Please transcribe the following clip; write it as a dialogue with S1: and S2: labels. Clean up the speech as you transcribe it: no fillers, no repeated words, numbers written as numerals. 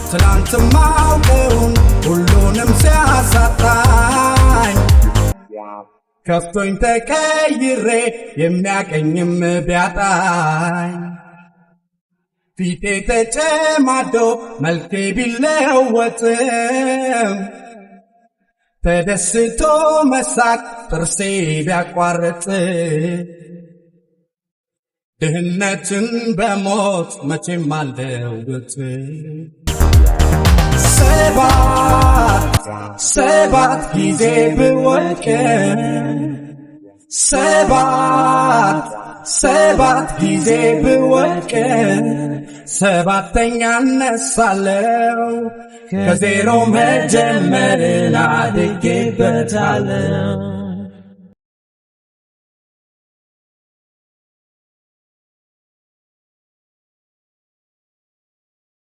S1: ትላንት ማውቀውን ሁሉንም ሲያሳጣኝ ከፍቶኝ ተቀይሬ የሚያቀኝም ቢያጣኝ ፊቴ ተጨማዶ መልኬ ቢለወጥም ተደስቶ መሳቅ ጥርሴ ቢያቋርጥ ድህነትን በሞት መቼም አልለውጥ ሰባት ጊዜ ብወድቅ ሰባት ጊዜ ብወድቅ ሰባተኛ እነሳለሁ ከዜሮ መጀመርን አድጌበታለሁ